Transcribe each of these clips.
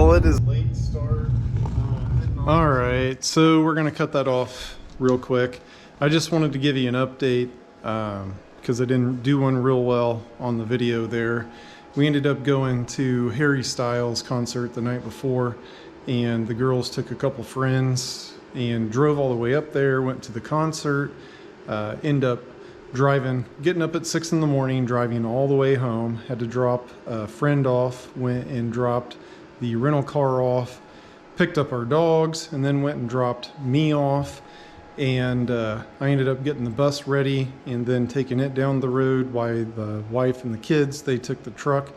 Well, it is late start. All right, so we're gonna cut that off real quick. I just wanted to give you an update because I didn't do one real well on the video there. We ended up going to Harry Styles' concert the night before, and the girls took a couple friends and drove all the way up there, went to the concert, end up getting up at 6 in the morning, driving all the way home, had to drop a friend off, went and dropped the rental car off, picked up our dogs, and then went and dropped me off. And I ended up getting the bus ready and then taking it down the road while the wife and the kids, they took the truck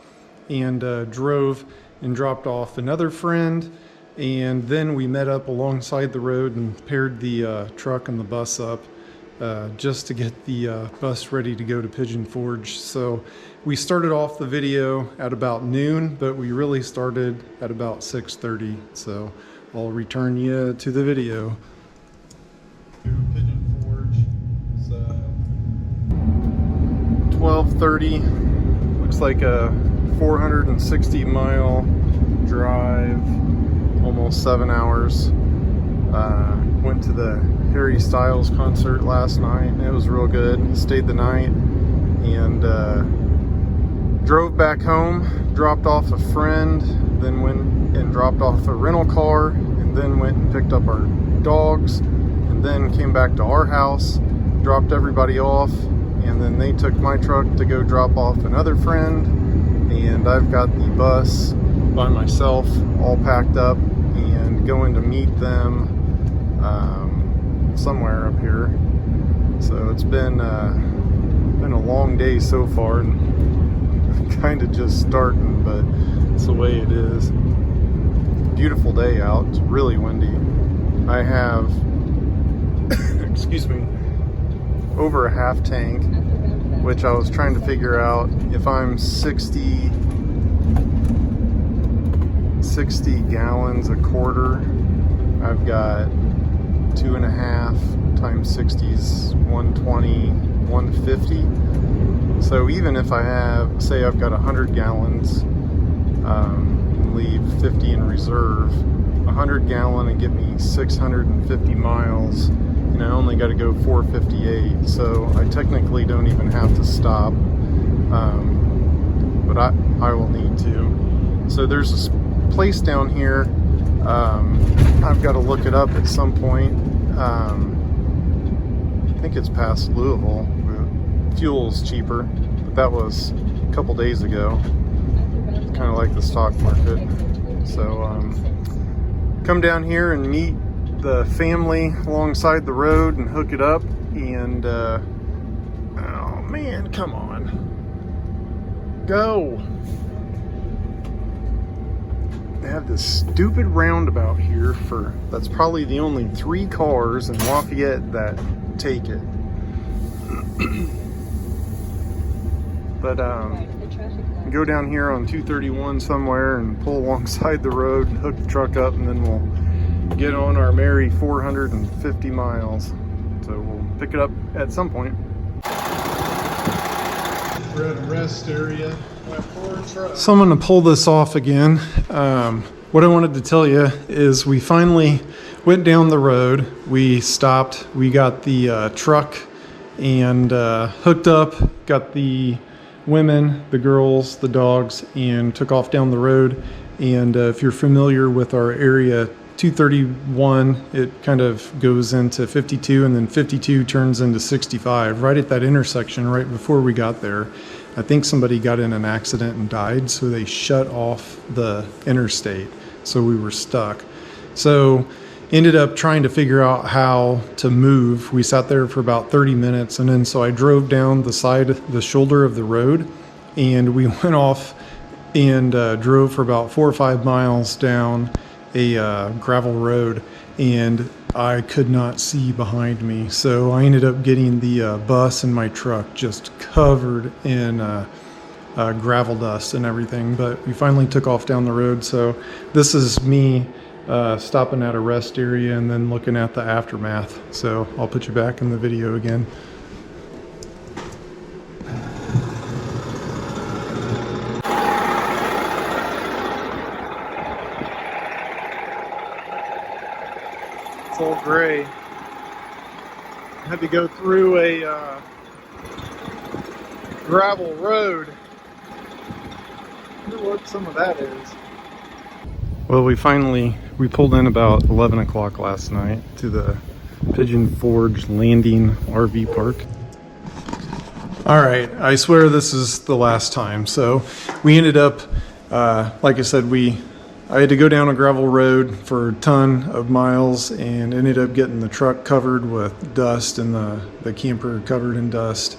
and drove and dropped off another friend. And then we met up alongside the road and paired the truck and the bus up just to get the bus ready to go to Pigeon Forge. So we started off the video at about noon, but we really started at about 6:30. So I'll return you to the video. Pigeon Forge. It's 12:30. Looks like a 460-mile drive, almost 7 hours. Went to the Harry Styles concert last night. It was real good. Stayed the night and drove back home. Dropped off a friend, then went and dropped off a rental car, and then went and picked up our dogs, and then came back to our house, dropped everybody off, and then they took my truck to go drop off another friend, and I've got the bus by myself all packed up and going to meet them somewhere up here. So it's been a long day so far, and kind of just starting, but it's the way it is. Beautiful day out. It's really windy. I have excuse me, over a half tank, which I was trying to figure out if I'm 60 gallons a quarter. I've got 2.5 times 60 is 120, 150. So even if I have, say I've got 100 gallons, leave 50 in reserve, 100 gallon and get me 650 miles, and I only got to go 458, so I technically don't even have to stop, but I will need to. So there's this place down here, I've got to look it up at some point. I think it's past Louisville. Fuel's cheaper, but that was a couple days ago. It's kind of like the stock market. So come down here and meet the family alongside the road and hook it up, and oh man, come on, go. They have this stupid roundabout here that's probably the only 3 cars in Lafayette that take it. But go down here on 231 somewhere and pull alongside the road and hook the truck up, and then we'll get on our merry 450 miles. So we'll pick it up at some point. We're at a rest area. So I'm going to pull this off again. What I wanted to tell you is we finally went down the road. We stopped. We got the truck and hooked up, got the women, the girls, the dogs, and took off down the road. And if you're familiar with our area, 231, it kind of goes into 52, and then 52 turns into 65. Right at that intersection, right before we got there, I think somebody got in an accident and died, so they shut off the interstate. So we were stuck. So ended up trying to figure out how to move. We sat there for about 30 minutes, and then so I drove down the shoulder of the road, and we went off and drove for about 4 or 5 miles down a gravel road, and I could not see behind me. So I ended up getting the bus and my truck just covered in gravel dust and everything. But we finally took off down the road. So this is me stopping at a rest area and then looking at the aftermath. So I'll put you back in the video again. all gray. Had to go through a gravel road. I wonder what some of that is. Well, we pulled in about 11 o'clock last night to the Pigeon Forge Landing RV park. All right, I swear this is the last time. So we ended up, like I said, I had to go down a gravel road for a ton of miles and ended up getting the truck covered with dust and the camper covered in dust.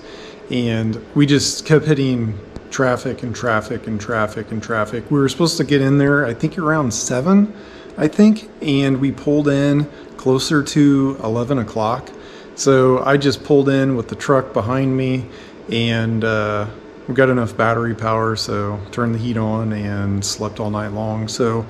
And we just kept hitting traffic and traffic and traffic and traffic. We were supposed to get in there, I think around 7, and we pulled in closer to 11 o'clock. So I just pulled in with the truck behind me, and we got enough battery power, so turned the heat on and slept all night long. So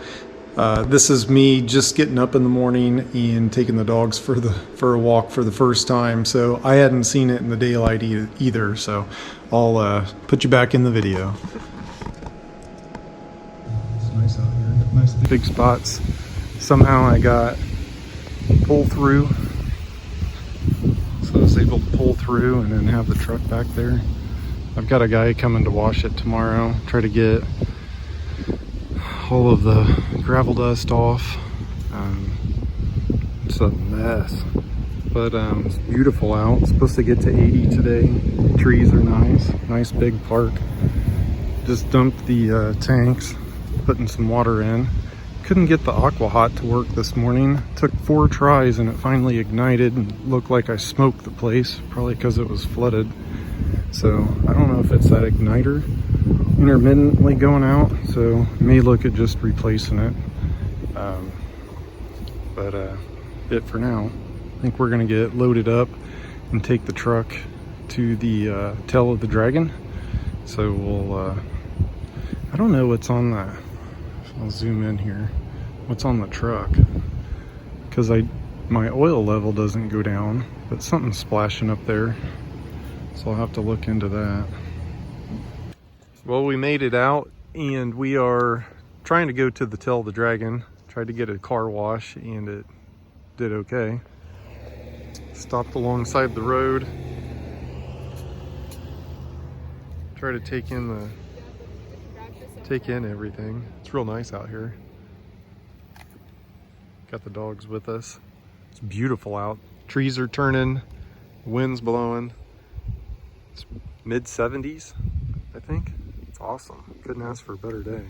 this is me just getting up in the morning and taking the dogs for a walk for the first time. So I hadn't seen it in the daylight either. So I'll put you back in the video. It's nice out here. Nice big spots. Somehow I got pull through. So I was able to pull through and then have the truck back there. I've got a guy coming to wash it tomorrow, try to get all of the gravel dust off. It's a mess, but it's beautiful out. It's supposed to get to 80 today. Trees are nice big park. Just dumped the tanks, putting some water in. Couldn't get the aqua hot to work this morning. Took 4 tries and it finally ignited and looked like I smoked the place, probably because it was flooded. So I don't know if it's that igniter intermittently going out, so may look at just replacing it. But it for now. I think we're gonna get loaded up and take the truck to the tail of the dragon. So we'll, I don't know what's on the, I'll zoom in here, what's on the truck, because my oil level doesn't go down, but something's splashing up there. So I'll have to look into that. Well, we made it out and we are trying to go to the tail of the dragon. Tried to get a car wash and it did okay. Stopped alongside the road. Try to take in everything. It's real nice out here. Got the dogs with us. It's beautiful out. Trees are turning, wind's blowing. It's mid 70s, I think. It's awesome. Couldn't ask for a better day.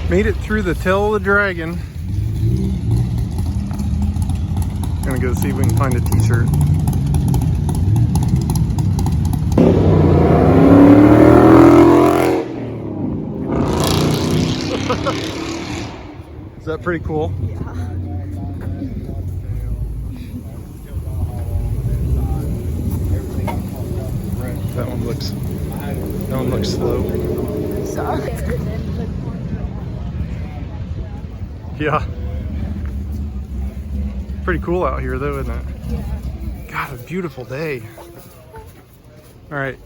Made it through the tail of the dragon. Gonna go see if we can find a t-shirt. Is that pretty cool? Yeah. That one looks slow. Sorry. Yeah. Pretty cool out here though, isn't it? Yeah. God, a beautiful day. All right.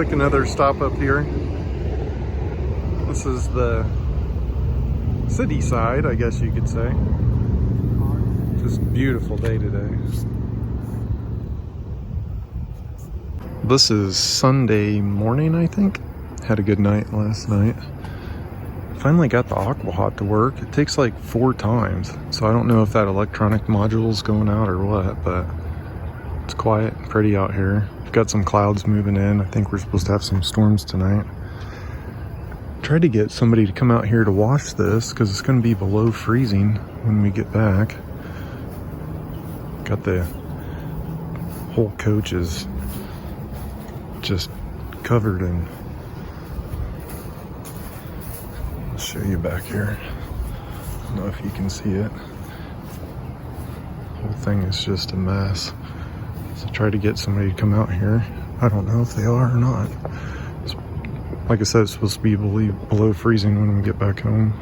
Took another stop up here. This is the city side, I guess you could say. Just beautiful day today. This is Sunday morning, I think. Had a good night last night. Finally got the Aquahot to work. It takes like 4 times, so I don't know if that electronic module is going out or what, but it's quiet and pretty out here. We've got some clouds moving in. I think we're supposed to have some storms tonight. Tried to get somebody to come out here to wash this because it's going to be below freezing when we get back. Got the whole coach is just covered in. I'll show you back here. I don't know if you can see it. The whole thing is just a mess. So try to get somebody to come out here. I don't know if they are or not. Like I said, it's supposed to be below freezing when we get back home.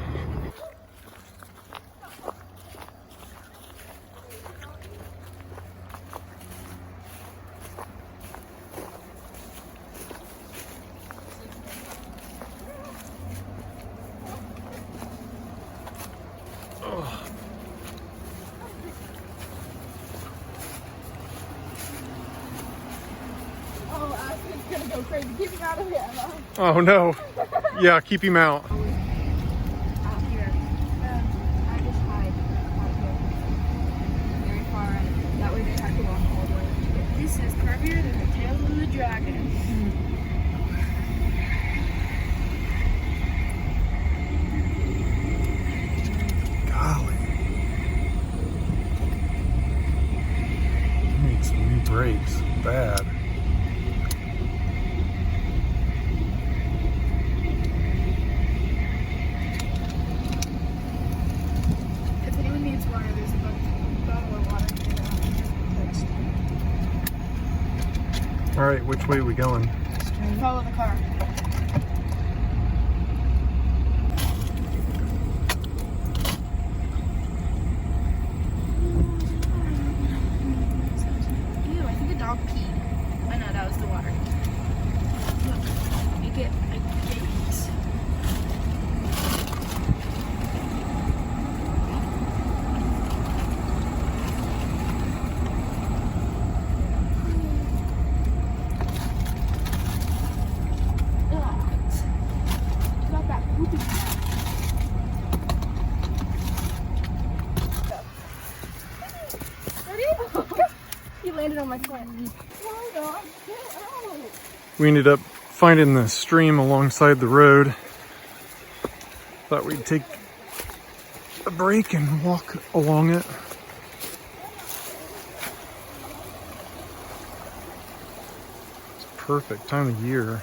Gonna go crazy. Keep him out of here, Emma. Oh no. Yeah, keep him out. Out here. I just hide out here. Very far in. That way they have to walk all the way. This is curvier than the tail of the dragon. Golly. He needs some new brakes. Bad. All right, which way are we going? Follow the car. Ew, I think a dog peed. I know, that was the water. Look, make it like this. He landed on my foot. We ended up finding the stream alongside the road. Thought we'd take a break and walk along it. It's a perfect time of year.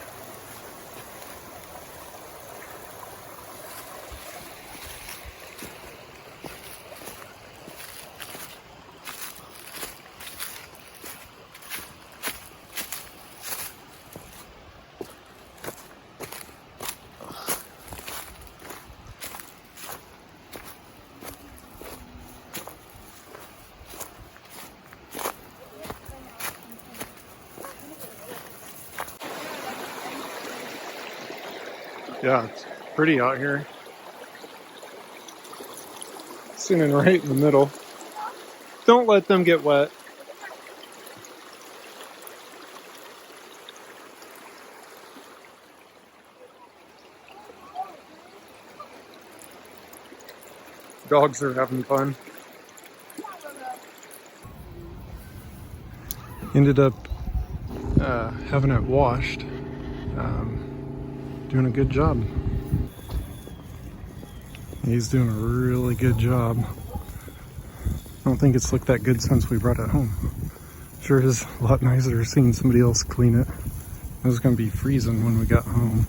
Yeah, it's pretty out here. Sitting right in the middle. Don't let them get wet. Dogs are having fun. Ended up having it washed. Doing a good job. He's doing a really good job. I don't think it's looked that good since we brought it home. Sure is a lot nicer seeing somebody else clean it. It was going to be freezing when we got home.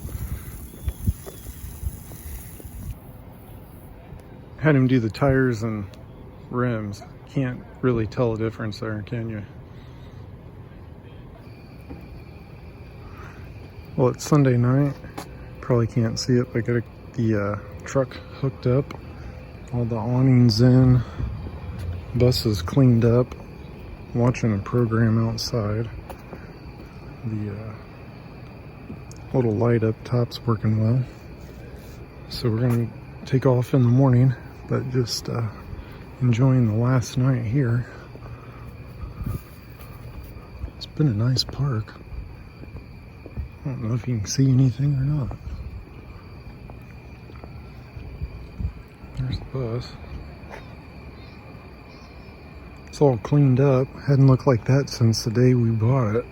Had him do the tires and rims. Can't really tell a difference there, can you? Well, it's Sunday night. Probably can't see it, but I got the truck hooked up. All the awnings in. Bus is cleaned up. Watching a program outside. The Little light up top's working well. So we're gonna take off in the morning, but just enjoying the last night here. It's been a nice park. I don't know if you can see anything or not. There's the bus. It's all cleaned up. Hadn't looked like that since the day we bought it.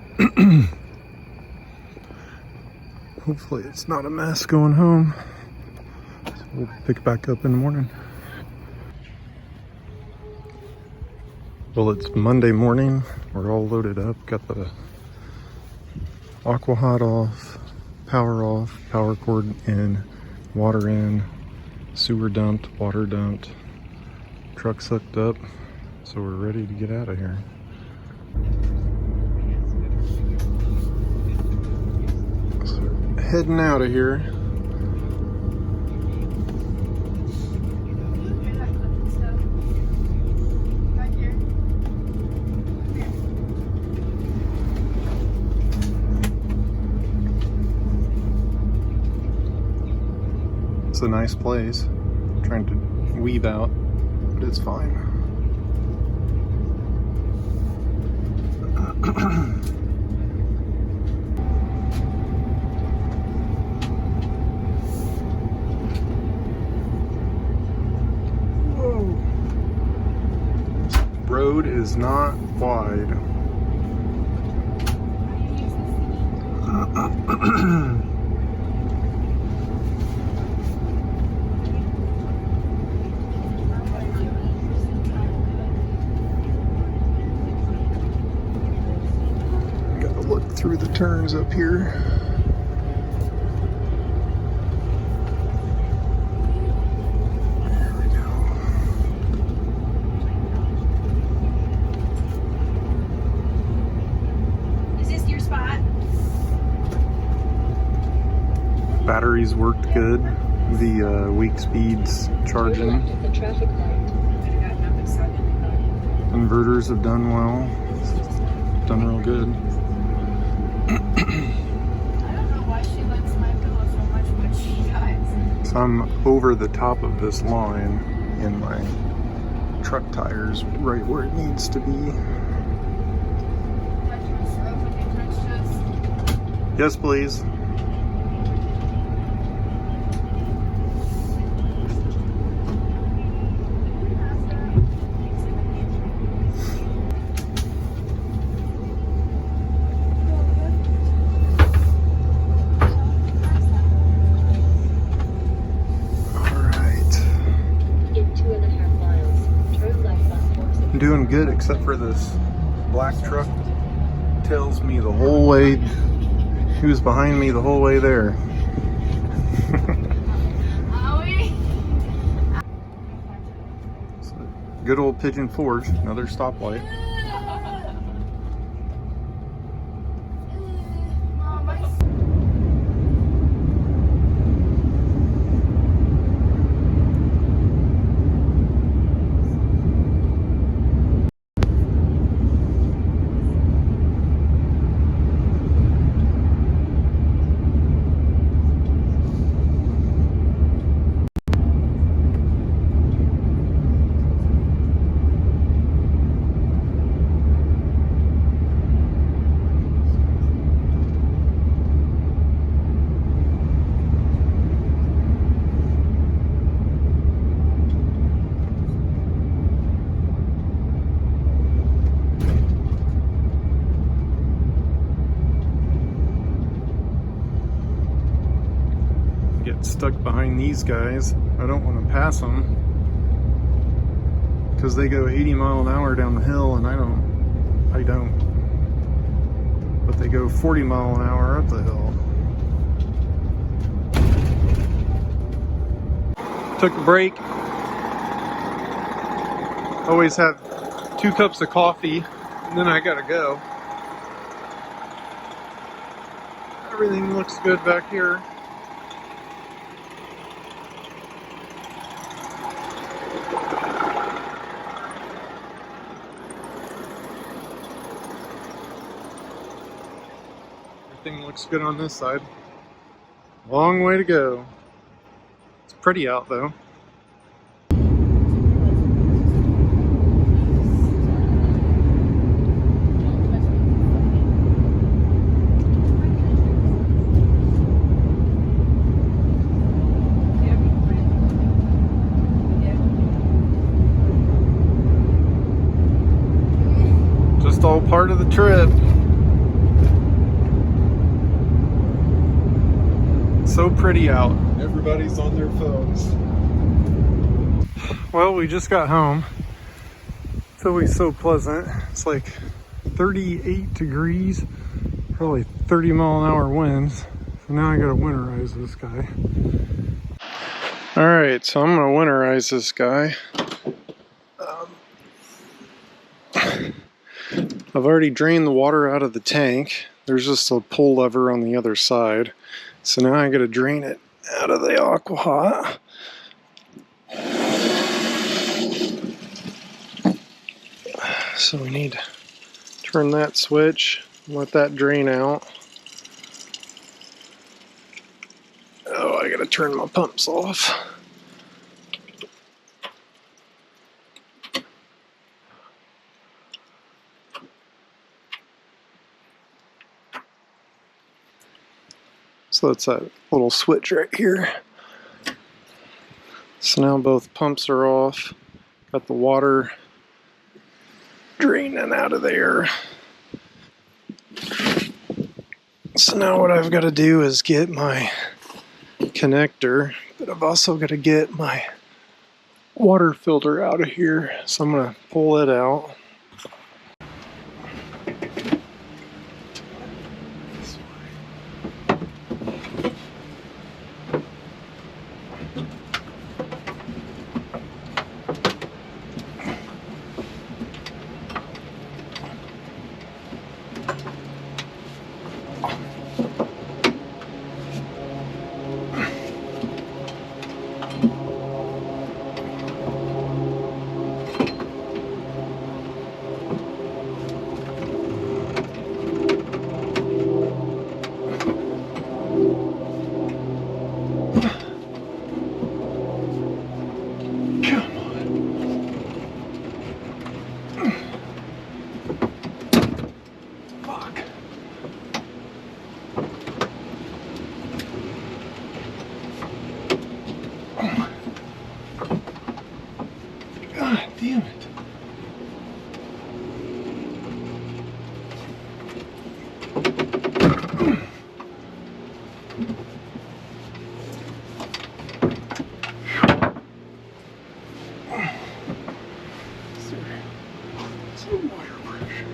Hopefully it's not a mess going home. We'll pick it back up in the morning. Well, it's Monday morning. We're all loaded up. Got the aqua hot off, power cord in, water in, sewer dumped, water dumped, truck sucked up. So we're ready to get out of here. So heading out of here. It's a nice place. I'm trying to weave out, but it's fine. Whoa. This road is not wide. Through the turns up here. There we go. Is this your spot? Batteries worked good. The weak speeds charging. Inverters have done well. Done real good. I don't know why she likes my pillow so much, but she does. So I'm over the top of this line in my truck tires, right where it needs to be. Yes, please. I'm doing good, except for this black truck tails me the whole way. He was behind me the whole way there. So, good old Pigeon Forge, another stoplight. Stuck behind these guys. I don't want to pass them because they go 80 miles an hour down the hill and I don't, but they go 40 miles an hour up the hill. Took a break. Always have 2 cups of coffee and then I gotta go. Everything looks good back here. Everything looks good on this side. Long way to go. It's pretty out though. Just all part of the trip. So pretty out. Everybody's on their phones. Well, we just got home. It's always so pleasant. It's like 38 degrees, probably 30-mile-an-hour winds. So now I gotta winterize this guy. All right, so I'm gonna winterize this guy. I've already drained the water out of the tank. There's just a pull lever on the other side. So now I gotta drain it out of the aqua hot. So we need to turn that switch, let that drain out. Oh, I gotta turn my pumps off. So that's that little switch right here. So now both pumps are off. Got the water draining out of there. So now what I've got to do is get my connector, but I've also got to get my water filter out of here. So I'm going to pull it out. God damn it. Some wire pressure.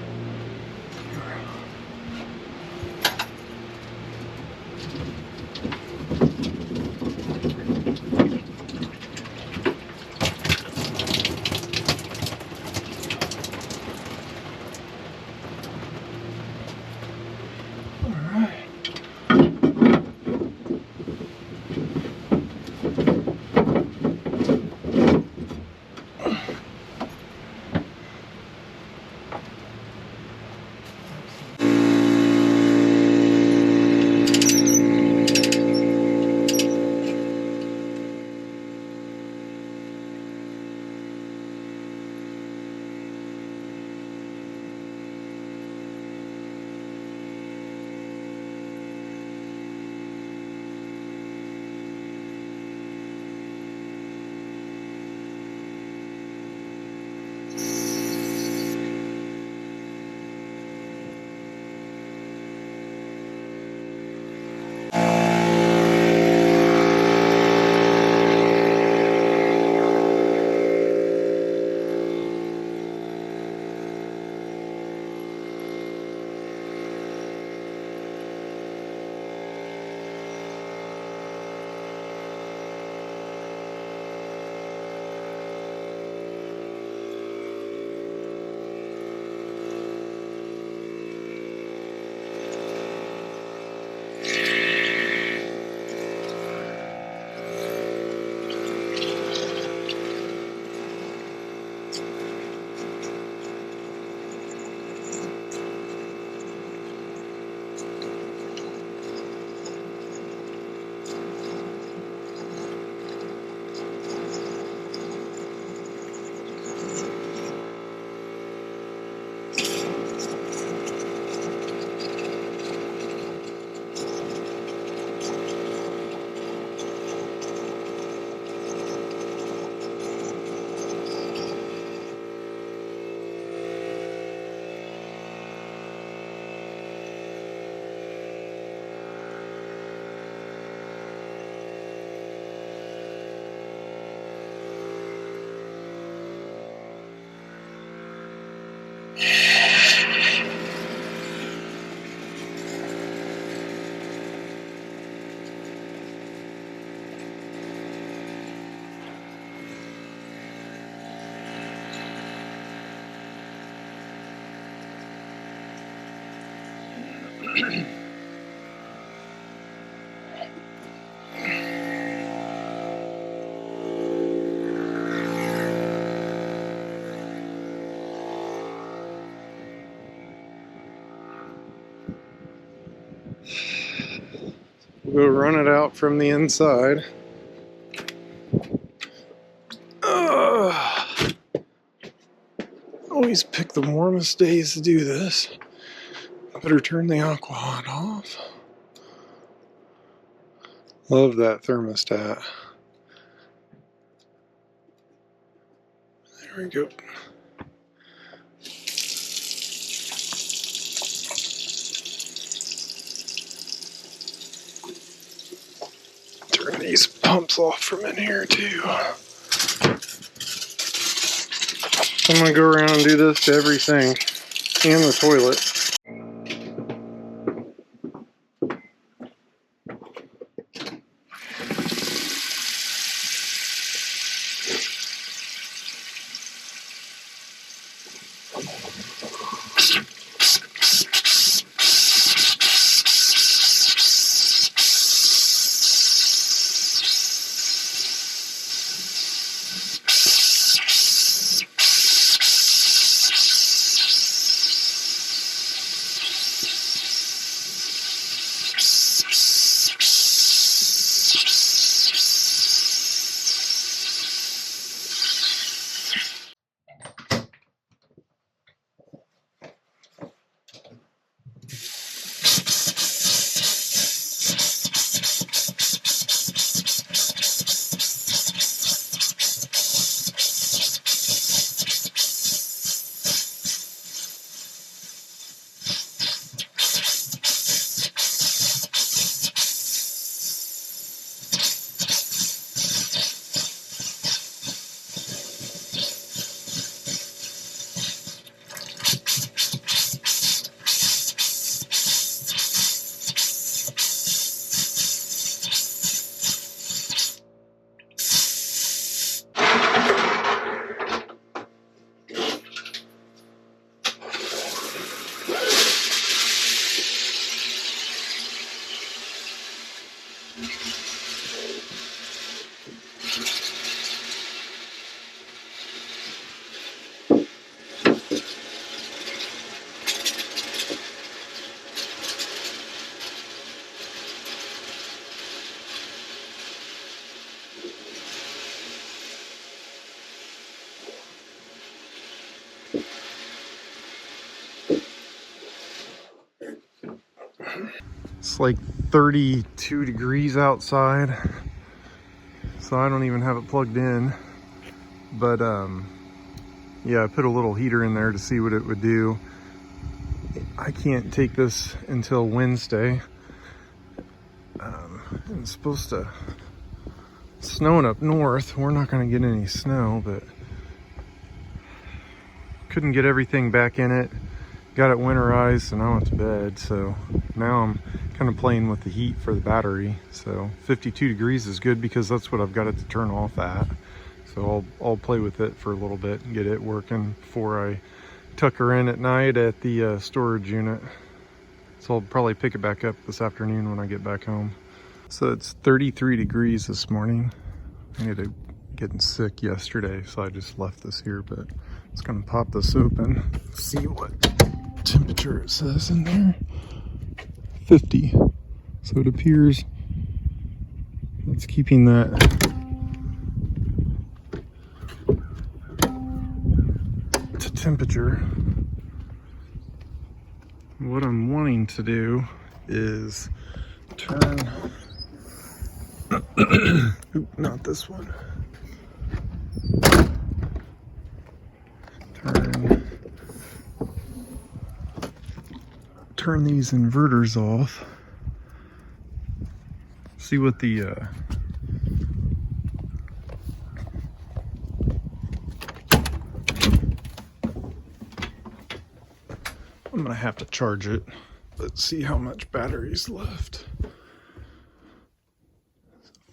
We'll go run it out from the inside. Always pick the warmest days to do this. Better turn the aqua hot off. Love that thermostat. There we go. Turn these pumps off from in here too. I'm gonna go around and do this to every sink and the toilet. It's like 32 degrees outside, so I don't even have it plugged in. But yeah, I put a little heater in there to see what it would do. I can't take this until Wednesday. It's supposed to snowing up north. We're not going to get any snow, but couldn't get everything back in it. Got it winterized, and I went to bed. So now I'm kind of playing with the heat for the battery. So 52 degrees is good because that's what I've got it to turn off at. So I'll play with it for a little bit and get it working before I tuck her in at night at the storage unit. So I'll probably pick it back up this afternoon when I get back home. So it's 33 degrees this morning. I ended up getting sick yesterday, so I just left this here, but it's gonna pop this open, see what temperature it says in there. 50. So it appears it's keeping that to temperature. What I'm wanting to do is turn oop, not this one. Turn these inverters off. See what the I'm gonna have to charge it. Let's see how much battery's left.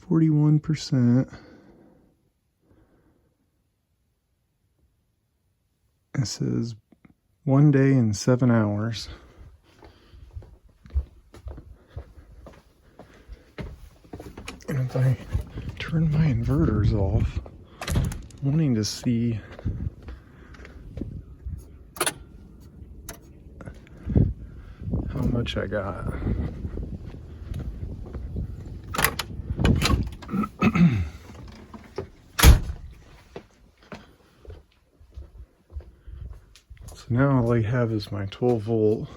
41%. It says 1 day and 7 hours. And if I turn my inverters off, wanting to see how much I got. So now all I have is my 12 volt.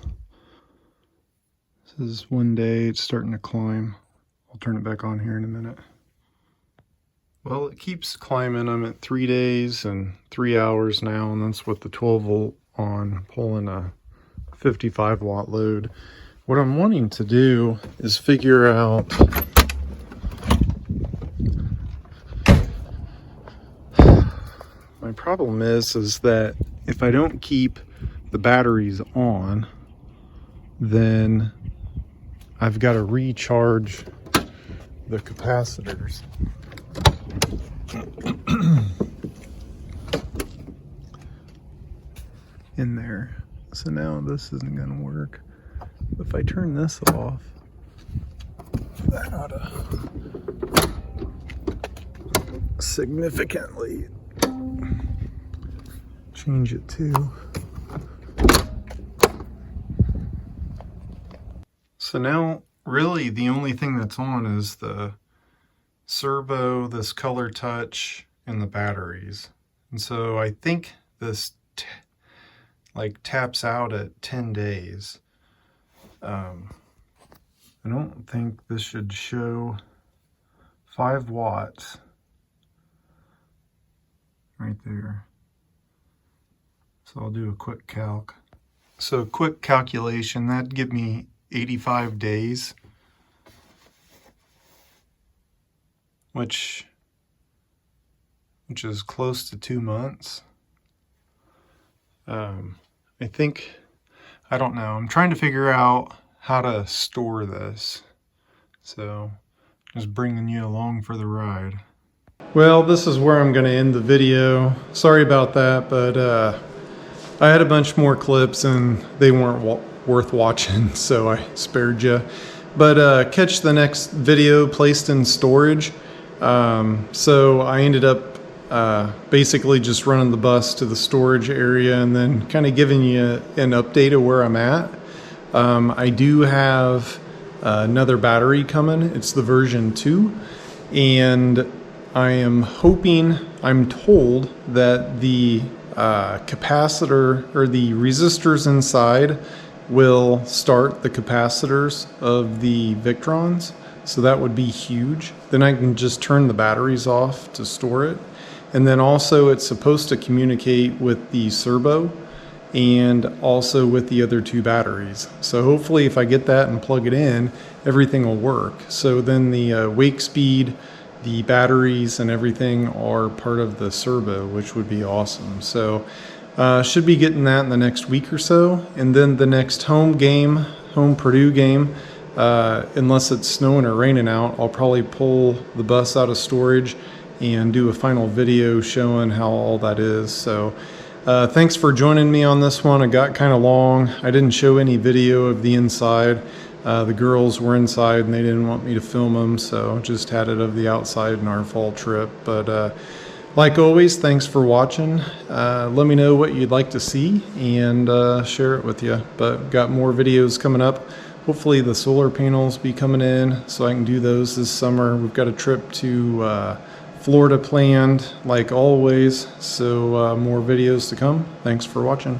This is one day, it's starting to climb. I'll turn it back on here in a minute. Well, it keeps climbing. I'm at 3 days and 3 hours now, and that's with the 12 volt on, pulling a 55 watt load. What I'm wanting to do is figure out my problem is that if I don't keep the batteries on, then I've got to recharge the capacitors. In there. So now this isn't going to work. If I turn this off, that ought to significantly change it too. So now really the only thing that's on is the servo, this color touch, and the batteries. And so I think this taps out at 10 days. I don't think this should show 5 watts right there. So I'll do a quick calc. So quick calculation, that'd give me 85 days, which is close to 2 months. I think, I don't know, I'm trying to figure out how to store this, so just bringing you along for the ride. Well, this is where I'm going to end the video. Sorry about that, but I had a bunch more clips and they weren't worth watching, so I spared you. But catch the next video placed in storage. So I ended up basically just running the bus to the storage area and then kind of giving you an update of where I'm at. I do have another battery coming. It's the version 2, and I am hoping, I'm told that the capacitor or the resistors inside will start the capacitors of the Victrons. So that would be huge. Then I can just turn the batteries off to store it. And then also it's supposed to communicate with the servo and also with the other 2 batteries. So hopefully if I get that and plug it in, everything will work. So then the wake speed, the batteries and everything are part of the servo, which would be awesome. So should be getting that in the next week or so. And then the next home Purdue game, unless it's snowing or raining out, I'll probably pull the bus out of storage and do a final video showing how all that is. So thanks for joining me on this one. It got kind of long. I didn't show any video of the inside. The girls were inside and they didn't want me to film them, so just had it of the outside in our fall trip. But like always, thanks for watching. Let me know what you'd like to see and share it with you. But got more videos coming up. Hopefully the solar panels be coming in so I can do those this summer. We've got a trip to Florida planned like always, so more videos to come. Thanks for watching.